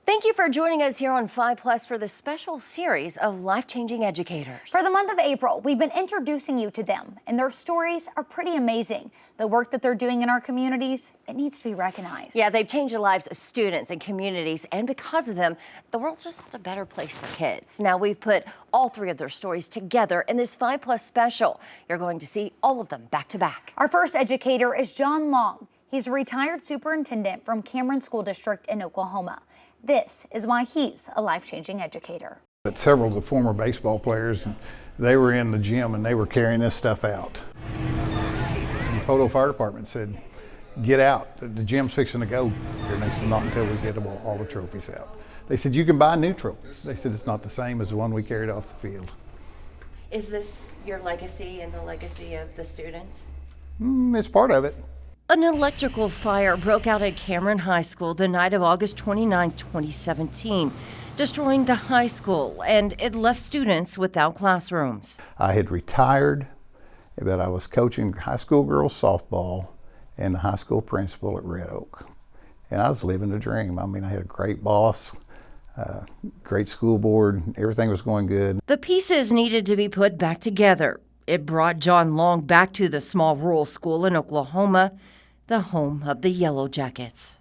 Thank you for joining us here on 5 Plus for this special series of life-changing educators. For the month of April, we've been introducing you to them, and their stories are pretty amazing. The work that they're doing in our communities, it needs to be recognized. Yeah, they've changed the lives of students and communities, and because of them, the world's just a better place for kids. Now, we've put all 3 of their stories together in this 5 Plus special. You're going to see all of them back to back. Our first educator is John Long. He's a retired superintendent from Cameron School District in Oklahoma. This is why he's a life-changing educator. But several of the former baseball players, they were in the gym and they were carrying this stuff out. And the Poto Fire Department said, get out, the gym's fixing to go. And they said, not until we get all the trophies out. They said, you can buy new trophies. They said, it's not the same as the one we carried off the field. Is this your legacy and the legacy of the students? It's part of it. An electrical fire broke out at Cameron High School the night of August 29, 2017, destroying the high school, and it left students without classrooms. I had retired, but I was coaching high school girls softball and the high school principal at Red Oak. And I was living the dream. I mean, I had a great boss, great school board, everything was going good. The pieces needed to be put back together. It brought John Long back to the small rural school in Oklahoma, the home of the Yellow Jackets.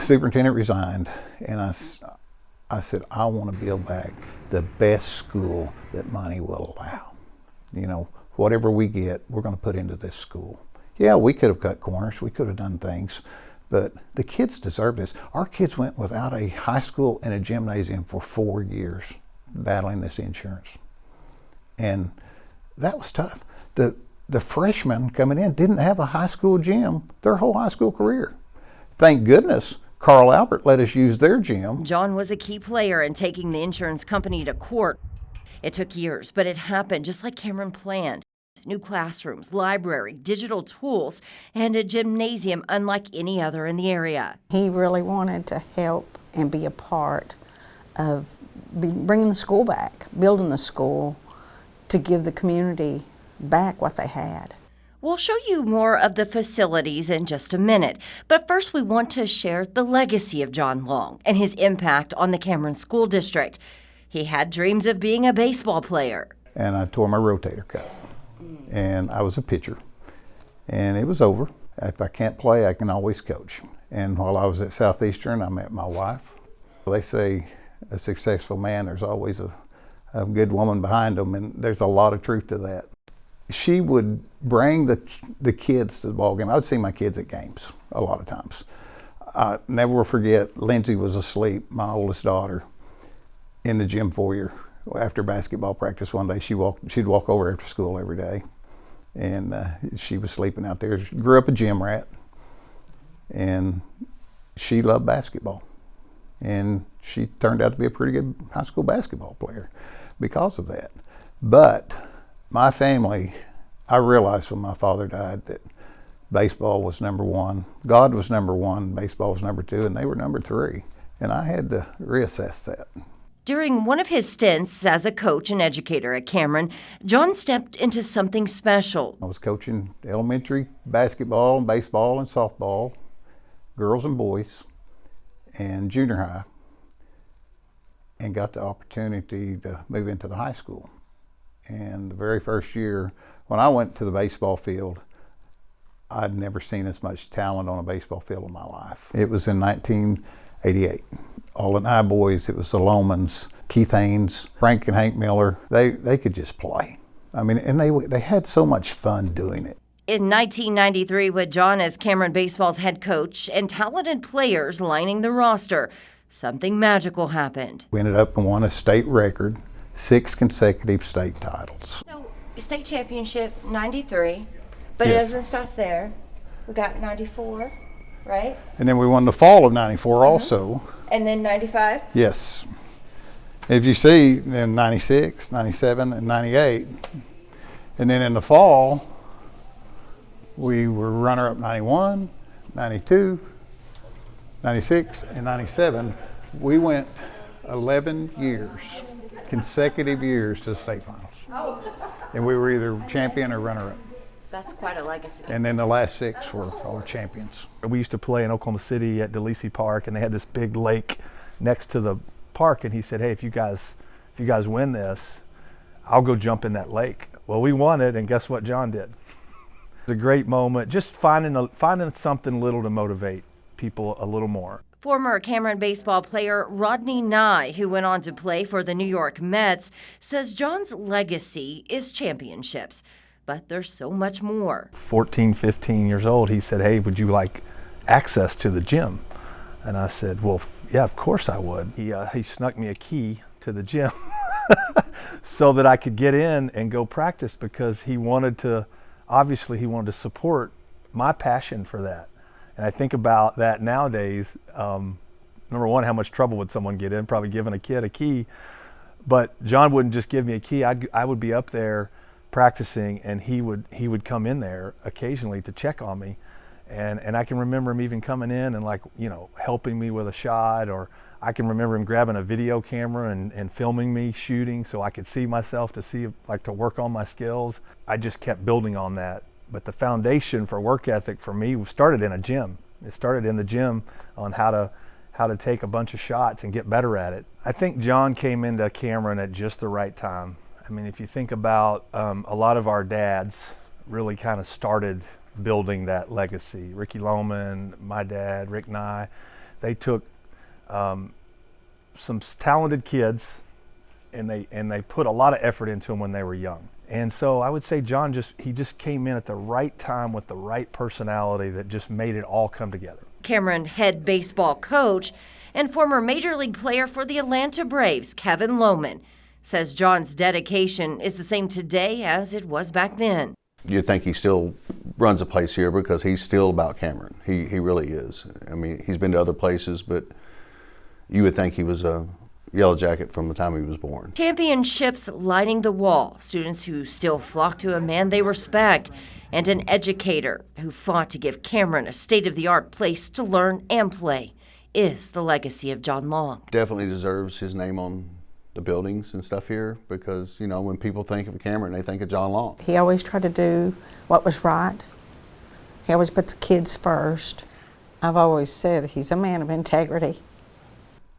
Superintendent resigned, and I said, I want to build back the best school that money will allow. You know, whatever we get, we're going to put into this school. Yeah, we could have cut corners, we could have done things, but the kids deserve this. Our kids went without a high school and a gymnasium for 4 years battling this insurance. And that was tough. The freshmen coming in didn't have a high school gym their whole high school career. Thank goodness Carl Albert let us use their gym. John was a key player in taking the insurance company to court. It took years, but it happened just like Cameron planned. New classrooms, library, digital tools, and a gymnasium unlike any other in the area. He really wanted to help and be a part of bringing the school back, building the school to give the community back what they had. We'll show you more of the facilities in just a minute, but first we want to share the legacy of John Long and his impact on the Cameron School District. He had dreams of being a baseball player. And I tore my rotator cuff, and I was a pitcher, and it was over. If I can't play, I can always coach. And while I was at Southeastern, I met my wife. They say a successful man, there's always a good woman behind them, and there's a lot of truth to that. She would bring the kids to the ball game. I would see my kids at games a lot of times. I never will forget, Lindsay was asleep, my oldest daughter, in the gym foyer after basketball practice one day. She'd walk over after school every day, and she was sleeping out there. She grew up a gym rat, and she loved basketball. And she turned out to be a pretty good high school basketball player because of that. But my family, I realized when my father died that baseball was number one, God was number one, baseball was number two, and they were number three. And I had to reassess that. During one of his stints as a coach and educator at Cameron, John stepped into something special. I was coaching elementary basketball and baseball and softball, girls and boys, and junior high, and got the opportunity to move into the high school. And the very first year, when I went to the baseball field, I'd never seen as much talent on a baseball field in my life. It was in 1988. All the boys, it was the Lomans, Keith Haynes, Frank and Hank Miller. They could just play. I mean, and they had so much fun doing it. In 1993, with John as Cameron Baseball's head coach and talented players lining the roster, something magical happened. We ended up and won a state record, 6 consecutive state titles. So, state championship, 93, but Yes. It doesn't stop there. We got 94, right? And then we won the fall of 94 also. And then 95? Yes. If you see, in 96, 97, and 98. And then in the fall, we were runner-up 91, 92, 96, and 97. We went 11 years, consecutive years to the state finals. And we were either champion or runner-up. That's quite a legacy. And then the last 6 were all champions. We used to play in Oklahoma City at DeLisi Park, and they had this big lake next to the park, and he said, hey, if you guys win this, I'll go jump in that lake. Well, we won it, and guess what John did? It was a great moment, just finding something little to motivate people a little more. Former Cameron baseball player Rodney Nye, who went on to play for the New York Mets, says John's legacy is championships. But there's so much more. 14, 15 years old, he said, hey, would you like access to the gym? And I said, well, yeah, of course I would. He snuck me a key to the gym so that I could get in and go practice, because he wanted to support my passion for that. And I think about that nowadays. Number one, how much trouble would someone get in, probably giving a kid a key? But John wouldn't just give me a key. I would be up there practicing, and he would come in there occasionally to check on me. And I can remember him even coming in and helping me with a shot, or I can remember him grabbing a video camera and filming me shooting so I could see myself to work on my skills. I just kept building on that. But the foundation for work ethic for me started in a gym. It started in the gym on how to take a bunch of shots and get better at it. I think John came into Cameron at just the right time. I mean, if you think about a lot of our dads really kind of started building that legacy. Ricky Lohman, my dad, Rick Nye, they took some talented kids and they put a lot of effort into them when they were young. And so I would say John just came in at the right time with the right personality that just made it all come together. Cameron head baseball coach and former Major League player for the Atlanta Braves, Kevin Lohman, says John's dedication is the same today as it was back then. You'd think he still runs a place here because he's still about Cameron. He really is. I mean, he's been to other places, but you would think he was a Yellow Jacket from the time he was born. Championships lining the wall, students who still flock to a man they respect, and an educator who fought to give Cameron a state-of-the-art place to learn and play is the legacy of John Long. Definitely deserves his name on the buildings and stuff here, because when people think of Cameron, they think of John Long. He always tried to do what was right. He always put the kids first. I've always said he's a man of integrity.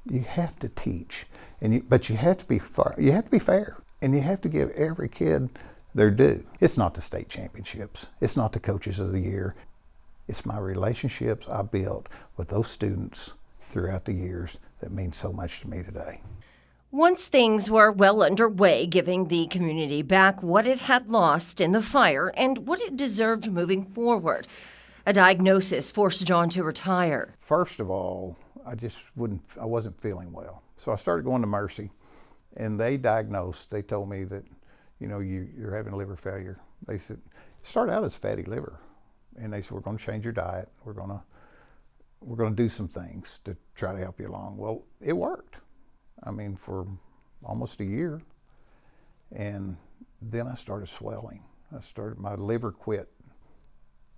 You have to teach, but you have to be fair. You have to be fair, and you have to give every kid their due. It's not the state championships. It's not the coaches of the year. It's my relationships I built with those students throughout the years that mean so much to me today. Once things were well underway, giving the community back what it had lost in the fire and what it deserved moving forward, a diagnosis forced John to retire. First of all, I wasn't feeling well. So I started going to Mercy, and they told me that, you're having liver failure. They said, it started out as fatty liver. And they said, we're going to change your diet. We're going to do some things to try to help you along. Well, it worked. I mean, for almost a year. And then I started swelling. My liver quit.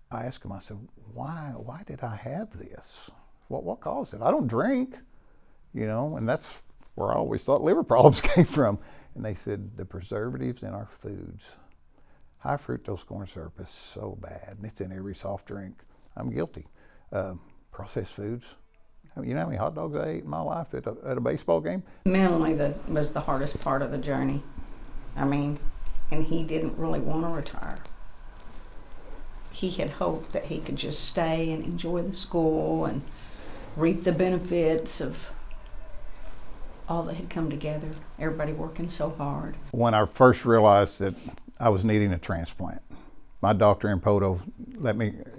I asked him, I said, why did I have this? What caused it? I don't drink, and that's where I always thought liver problems came from. And they said, the preservatives in our foods. High fructose corn syrup is so bad, and it's in every soft drink. I'm guilty. Processed foods. You know how many hot dogs I ate in my life at a baseball game? Mentally, that was the hardest part of the journey. I mean, and he didn't really want to retire. He had hoped that he could just stay and enjoy the school and reap the benefits of all that had come together, everybody working so hard. When I first realized that I was needing a transplant, my doctor in Poto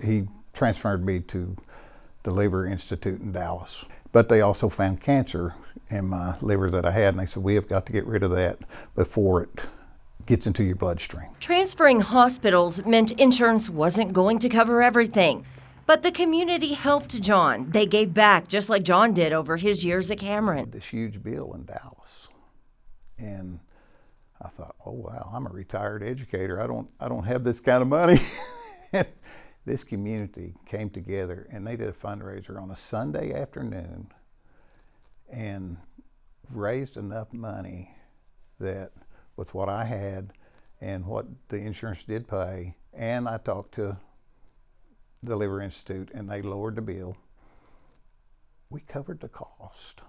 he transferred me to the Liver Institute in Dallas. But they also found cancer in my liver that I had, and they said, we have got to get rid of that before it gets into your bloodstream. Transferring hospitals meant insurance wasn't going to cover everything. But the community helped John. They gave back just like John did over his years at Cameron. This huge bill in Dallas. And I thought, oh wow, I'm a retired educator. I don't have this kind of money. This community came together and they did a fundraiser on a Sunday afternoon and raised enough money that with what I had and what the insurance did pay. And I talked to the Liver Institute, and they lowered the bill. We covered the cost.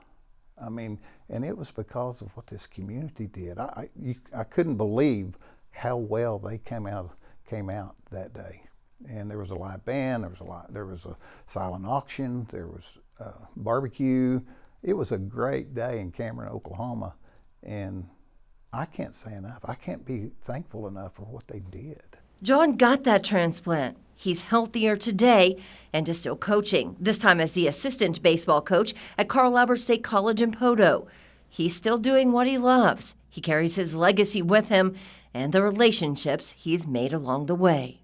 I mean, and it was because of what this community did. I couldn't believe how well they came out that day. And there was a live band, there was a silent auction, there was barbecue. It was a great day in Cameron, Oklahoma, and I can't say enough. I can't be thankful enough for what they did. John got that transplant. He's healthier today and is still coaching, this time as the assistant baseball coach at Carl Albert State College in Poto. He's still doing what he loves. He carries his legacy with him and the relationships he's made along the way.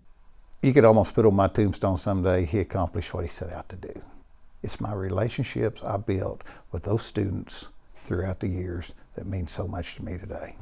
You could almost put on my tombstone someday, he accomplished what he set out to do. It's my relationships I built with those students throughout the years that mean so much to me today.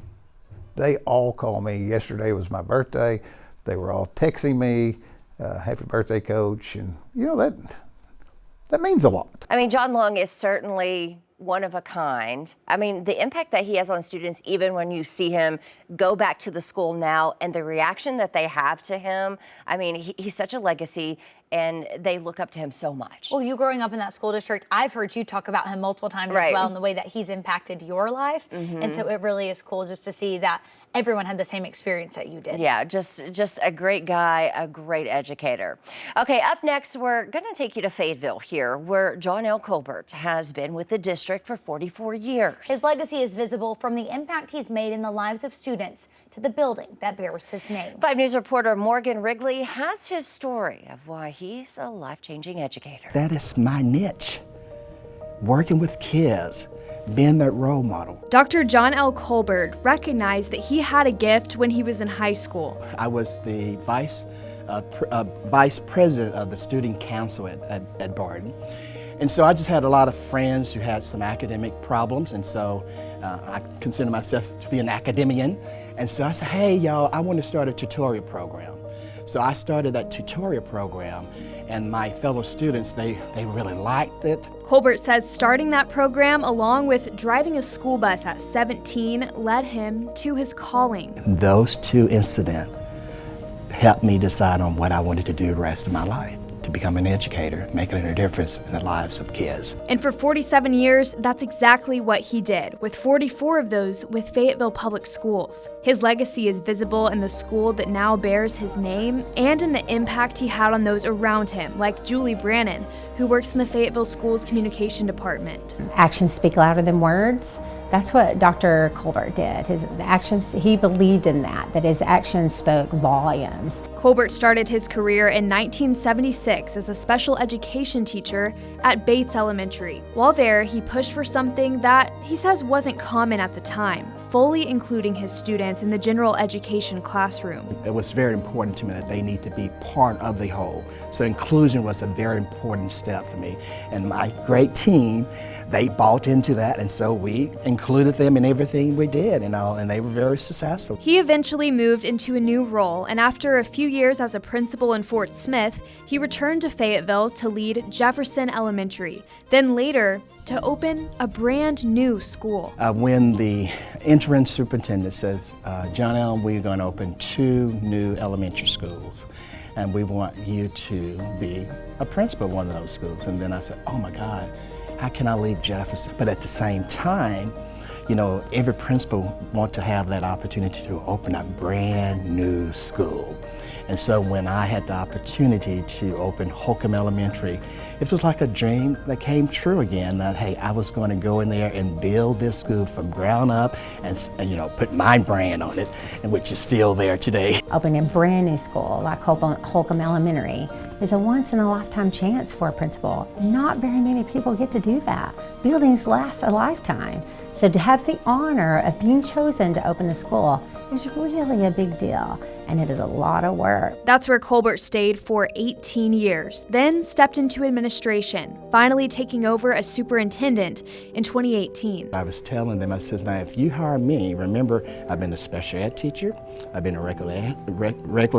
They all call me. Yesterday was my birthday. They were all texting me, happy birthday, coach. And you know, that means a lot. I mean, John Long is certainly one of a kind. I mean, the impact that he has on students, even when you see him go back to the school now and the reaction that they have to him, I mean, he's such a legacy and they look up to him so much. Well, you growing up in that school district, I've heard you talk about him multiple times Right. as well, and the way that he's impacted your life. And so it really is cool just to see that everyone had the same experience that you did. Yeah, just a great guy, a great educator. Okay, up next, we're going to take you to Fayetteville here, where John L. Colbert has been with the district for 44 years. His legacy is visible from the impact he's made in the lives of students to the building that bears his name. 5 News reporter Morgan Wrigley has his story of why he's a life-changing educator. That is my niche, working with kids, being that role model. Dr. John L. Colbert recognized that he had a gift when he was in high school. I was the vice president of the student council at Barton. And so I just had a lot of friends who had some academic problems, and so I consider myself to be an academician. And so I said, hey, y'all, I want to start a tutorial program. So I started that tutorial program, and my fellow students, they really liked it. Colbert says starting that program along with driving a school bus at 17 led him to his calling. Those two incidents helped me decide on what I wanted to do the rest of my life, to become an educator, making a difference in the lives of kids. And for 47 years, that's exactly what he did, with 44 of those with Fayetteville Public Schools. His legacy is visible in the school that now bears his name and in the impact he had on those around him, like Julie Brannon, who works in the Fayetteville Schools Communication Department. Actions speak louder than words. That's what Dr. Colbert did. His actions, he believed in that his actions spoke volumes. Colbert started his career in 1976 as a special education teacher at Bates Elementary. While there, he pushed for something that he says wasn't common at the time, fully including his students in the general education classroom. It was very important to me that they need to be part of the whole. So inclusion was a very important step for me. And my great team, they bought into that, and so we included them in everything we did, and they were very successful. He eventually moved into a new role, and after a few years as a principal in Fort Smith, he returned to Fayetteville to lead Jefferson Elementary, then later to open a brand new school. When the interim superintendent says, John L., we're going to open 2 new elementary schools, and we want you to be a principal of one of those schools. And then I said, oh my God, how can I leave Jefferson? But at the same time, you know, every principal wants to have that opportunity to open a brand new school. And so when I had the opportunity to open Holcomb Elementary, it was like a dream that came true again, that, hey, I was going to go in there and build this school from ground up and you know, put my brand on it, and which is still there today. Opening a brand new school like Holcomb Elementary is a once-in-a-lifetime chance for a principal. Not very many people get to do that. Buildings last a lifetime. So to have the honor of being chosen to open the school is really a big deal, and it is a lot of work. That's where Colbert stayed for 18 years, then stepped into administration, finally taking over as superintendent in 2018. I was telling them, I said, now if you hire me, remember I've been a special ed teacher, I've been a regular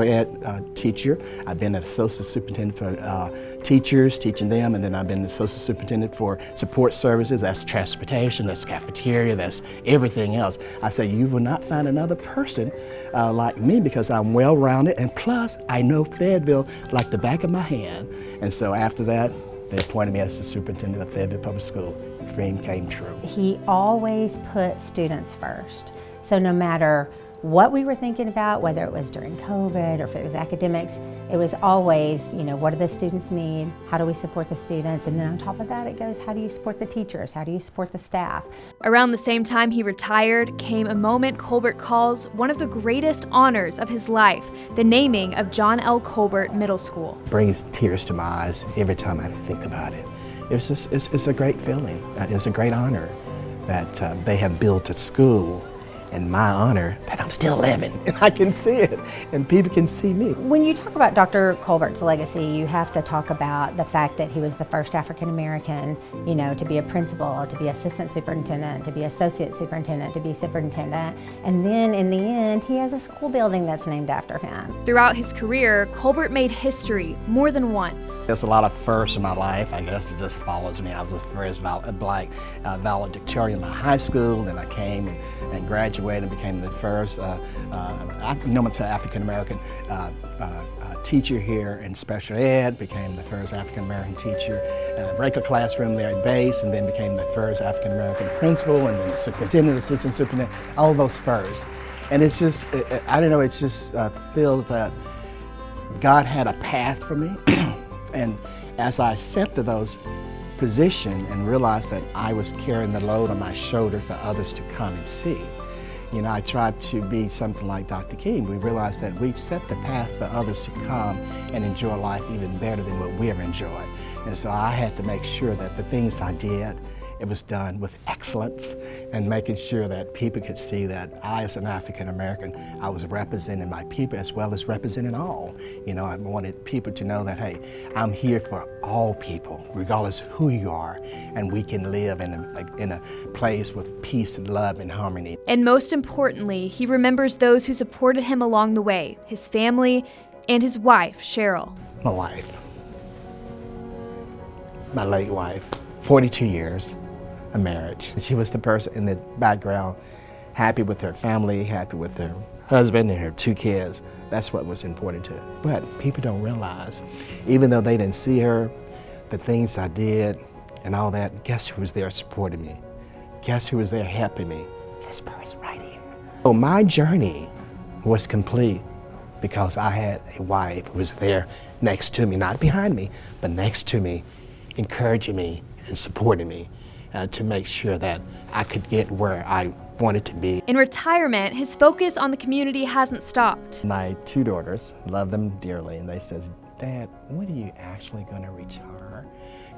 ed teacher, I've been an associate superintendent for teachers, teaching them, and then I've been an associate superintendent for support services, that's transportation, that's cafeteria, cafeteria, that's everything else. I said, you will not find another person like me because I'm well-rounded, and plus I know Fayetteville like the back of my hand. And so after that, they appointed me as the superintendent of Fayetteville Public School. Dream came true. He always put students first. So no matter what we were thinking about, whether it was during COVID or if it was academics, it was always, what do the students need? How do we support the students? And then on top of that, it goes, how do you support the teachers? How do you support the staff? Around the same time he retired came a moment Colbert calls one of the greatest honors of his life, the naming of John L. Colbert Middle School. Brings tears to my eyes every time I think about it. It's a great feeling. It's a great honor that they have built a school in my honor, that I'm still living and I can see it and people can see me. When you talk about Dr. Colbert's legacy, you have to talk about the fact that he was the first African American, to be a principal, to be assistant superintendent, to be associate superintendent, to be superintendent, and then in the end, he has a school building that's named after him. Throughout his career, Colbert made history more than once. There's a lot of firsts in my life, I guess it just follows me. I was the first black valedictorian in my high school, then I came and graduated and became the first African American teacher here in special ed, became the first African American teacher, break a classroom there at base, and then became the first African American principal, and then superintendent, assistant superintendent, all those firsts. And it's just, I don't know, it's just feel that God had a path for me. And as I accepted those positions and realized that I was carrying the load on my shoulder for others to come and see, I tried to be something like Dr. King. We realized that we set the path for others to come and enjoy life even better than what we ever enjoyed. And so I had to make sure that the things I did, it was done with excellence and making sure that people could see that I, as an African American, I was representing my people as well as representing all. I wanted people to know that, hey, I'm here for all people, regardless of who you are, and we can live in a place with peace and love and harmony. And most importantly, he remembers those who supported him along the way, his family and his wife, Cheryl. My wife, my late wife, 42 years. A marriage. She was the person in the background, happy with her family, happy with her husband and her 2 kids. That's what was important to her. But people don't realize, even though they didn't see her, the things I did and all that, guess who was there supporting me? Guess who was there helping me? This person right here. So my journey was complete because I had a wife who was there next to me, not behind me, but next to me, encouraging me and supporting me. To make sure that I could get where I wanted to be. In retirement, his focus on the community hasn't stopped. My 2 daughters love them dearly, and they says, Dad, when are you actually going to retire?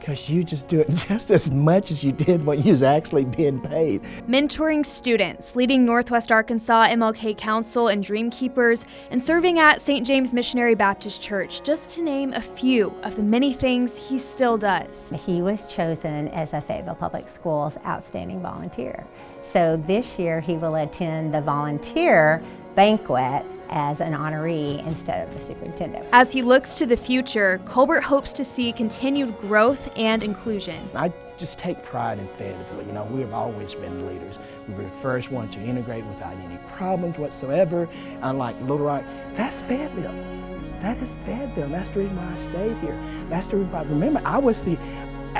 Because you just do it just as much as you did what you was actually being paid. Mentoring students, leading Northwest Arkansas MLK Council and Dream Keepers, and serving at St. James Missionary Baptist Church, just to name a few of the many things he still does. He was chosen as a Fayetteville Public Schools Outstanding Volunteer. So this year he will attend the volunteer banquet as an honoree instead of the superintendent. As he looks to the future, Colbert hopes to see continued growth and inclusion. I just take pride in Fayetteville. We have always been leaders. We were the first one to integrate without any problems whatsoever. Unlike Little Rock, that's Fayetteville. That is Fayetteville. That's the reason why I stayed here. That's the reason why, remember, I was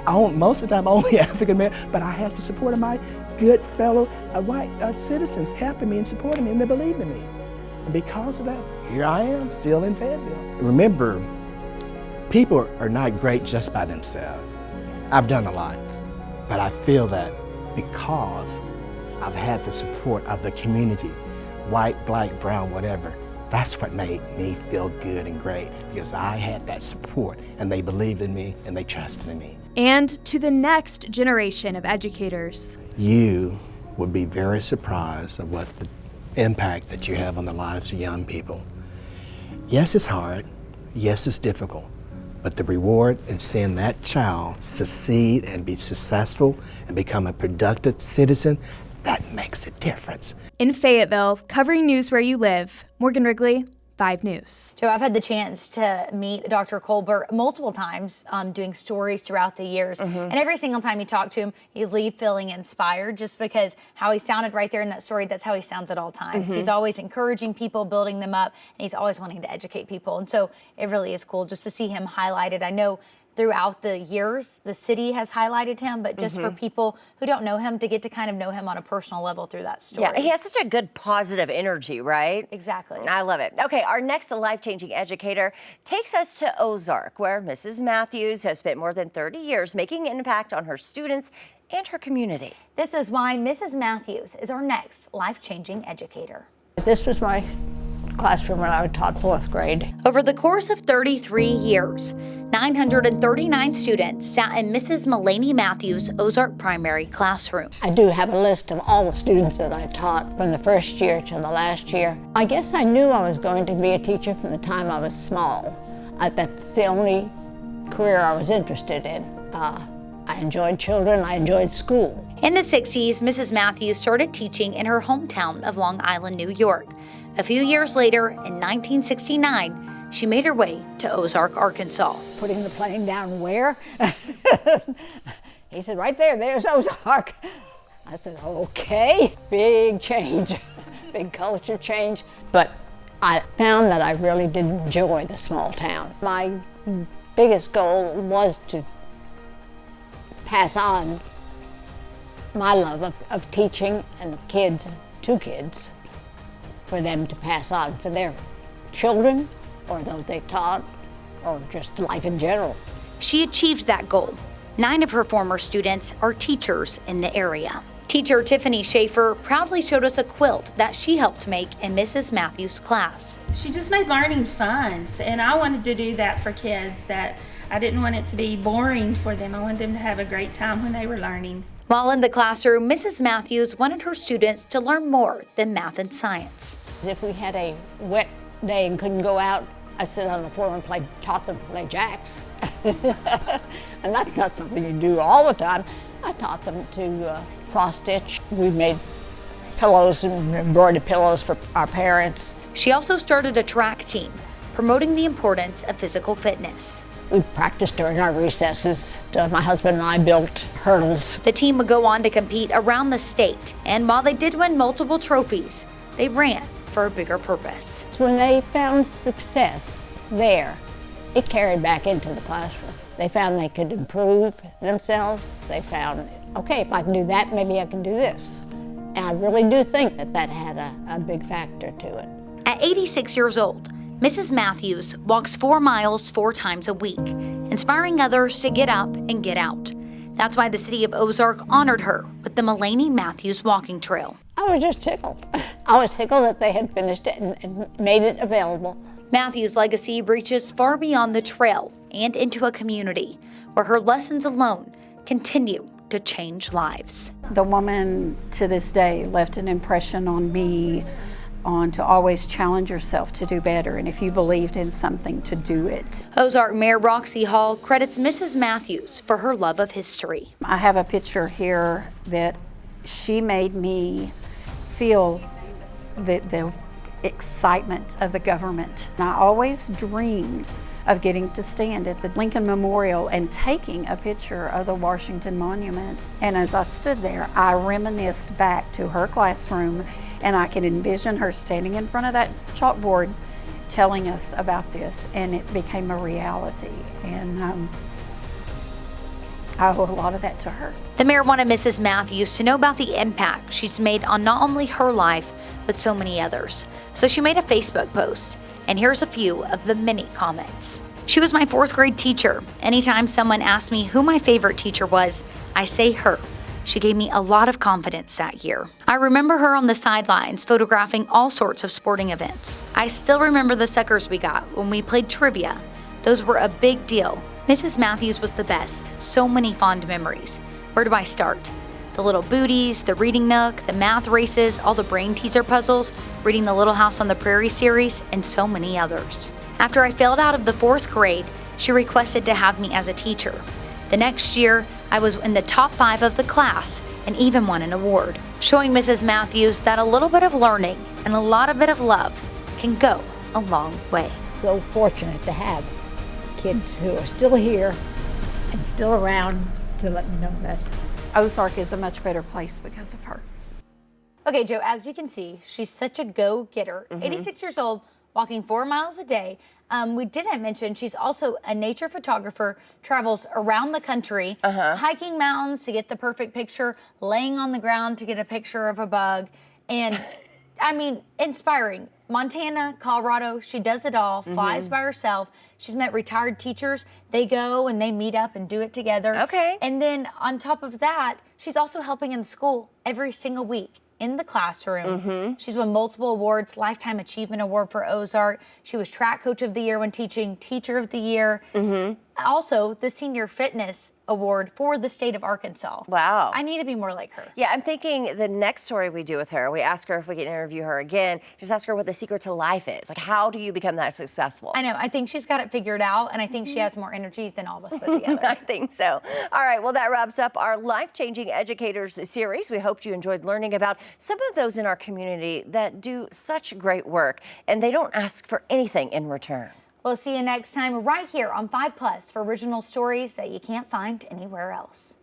most of the time only African American, but I had the support of my good fellow white citizens helping me and supporting me, and they believed in me. And because of that, here I am, still in Fayetteville. Remember, people are not great just by themselves. I've done a lot, but I feel that because I've had the support of the community, white, black, brown, whatever, that's what made me feel good and great, because I had that support, and they believed in me, and they trusted in me. And to the next generation of educators. You would be very surprised at what the impact that you have on the lives of young people. Yes, it's hard. Yes, it's difficult. But the reward in seeing that child succeed and be successful and become a productive citizen, that makes a difference. In Fayetteville, covering news where you live, Morgan Wrigley, 5 News. Joe, I've had the chance to meet Dr. Colbert multiple times doing stories throughout the years. And every single time you talk to him, you leave feeling inspired just because how he sounded right there in that story, that's how he sounds at all times. He's always encouraging people, building them up, and he's always wanting to educate people. And so it really is cool just to see him highlighted. I know throughout the years, the city has highlighted him, but just for people who don't know him to get to kind of know him on a personal level through that story. Yeah, he has such a good positive energy, right? Exactly. I love it. Okay, our next life-changing educator takes us to Ozark, where Mrs. Matthews has spent more than 30 years making an impact on her students and her community. This is why Mrs. Matthews is our next life-changing educator. This was my classroom when I taught 4th grade. Over the course of 33 years, 939 students sat in Mrs. Mulaney Matthews' Ozark Primary classroom. I do have a list of all the students that I taught from the first year to the last year. I guess I knew I was going to be a teacher from the time I was small. That's the only career I was interested in. I enjoyed children, I enjoyed school. In the 60s, Mrs. Matthews started teaching in her hometown of Long Island, New York. A few years later, in 1969, she made her way to Ozark, Arkansas. Putting the plane down where? He said, right there, there's Ozark. I said, okay. Big change, big culture change. But I found that I really did enjoy the small town. My biggest goal was to pass on my love of teaching and of kids to kids, for them to pass on for their children or those they taught or just life in general. She achieved that goal. 9 of her former students are teachers in the area. Teacher Tiffany Schaefer proudly showed us a quilt that she helped make in Mrs. Matthews' class. She just made learning fun, and I wanted to do that for kids. That I didn't want it to be boring for them. I wanted them to have a great time when they were learning. While in the classroom, Mrs. Matthews wanted her students to learn more than math and science. If we had a wet day and couldn't go out, I'd sit on the floor and taught them to play jacks. And that's not something you do all the time. I taught them to cross-stitch. We made pillows and embroidered pillows for our parents. She also started a track team, promoting the importance of physical fitness. We practiced during our recesses. My husband and I built hurdles. The team would go on to compete around the state, and while they did win multiple trophies, they ran for a bigger purpose. When they found success there, it carried back into the classroom. They found they could improve themselves. They found, okay, if I can do that, maybe I can do this. And I really do think that that had a big factor to it. At 86 years old, Mrs. Matthews walks 4 miles 4 times a week, inspiring others to get up and get out. That's why the city of Ozark honored her with the Mulaney Matthews Walking Trail. I was just tickled. I was tickled that they had finished it and made it available. Matthews' legacy reaches far beyond the trail and into a community where her lessons alone continue to change lives. The woman to this day left an impression on me on to always challenge yourself to do better, and if you believed in something, to do it. Ozark Mayor Roxy Hall credits Mrs. Matthews for her love of history. I have a picture here that she made me feel the excitement of the government. I always dreamed of getting to stand at the Lincoln Memorial and taking a picture of the Washington Monument. And as I stood there, I reminisced back to her classroom, and I could envision her standing in front of that chalkboard telling us about this, and it became a reality. And I owe a lot of that to her. The mayor wanted Mrs. Matthews to know about the impact she's made on not only her life, but so many others. So she made a Facebook post, and here's a few of the many comments. She was my 4th grade teacher. Anytime someone asked me who my favorite teacher was, I say her. She gave me a lot of confidence that year. I remember her on the sidelines photographing all sorts of sporting events. I still remember the suckers we got when we played trivia. Those were a big deal. Mrs. Matthews was the best. So many fond memories. Where do I start? The Little Booties, the Reading Nook, the math races, all the brain teaser puzzles, reading the Little House on the Prairie series, and so many others. After I failed out of the 4th grade, she requested to have me as a teacher. The next year, I was in the top 5 of the class and even won an award, showing Mrs. Matthews that a little bit of learning and a lot of bit of love can go a long way. So fortunate to have kids who are still here and still around to let me know that Ozark is a much better place because of her. Okay, Joe, as you can see, she's such a go-getter. 86 years old, walking 4 miles a day. We didn't mention she's also a nature photographer, travels around the country, hiking mountains to get the perfect picture, laying on the ground to get a picture of a bug, and I mean, inspiring. Montana, Colorado, she does it all, flies by herself. She's met retired teachers. They go and they meet up and do it together. Okay. And then on top of that, she's also helping in school every single week in the classroom. She's won multiple awards, Lifetime Achievement Award for Ozark. She was Track Coach of the Year when teaching, Teacher of the Year. Also, the Senior Fitness Award for the state of Arkansas. Wow. I need to be more like her. Yeah, I'm thinking the next story we do with her, we ask her if we can interview her again, just ask her what the secret to life is. Like, how do you become that successful? I know. I think she's got it figured out, and I think she has more energy than all of us put together. I think so. All right, well, that wraps up our Life-Changing Educators series. We hope you enjoyed learning about some of those in our community that do such great work, and they don't ask for anything in return. We'll see you next time right here on 5 Plus for original stories that you can't find anywhere else.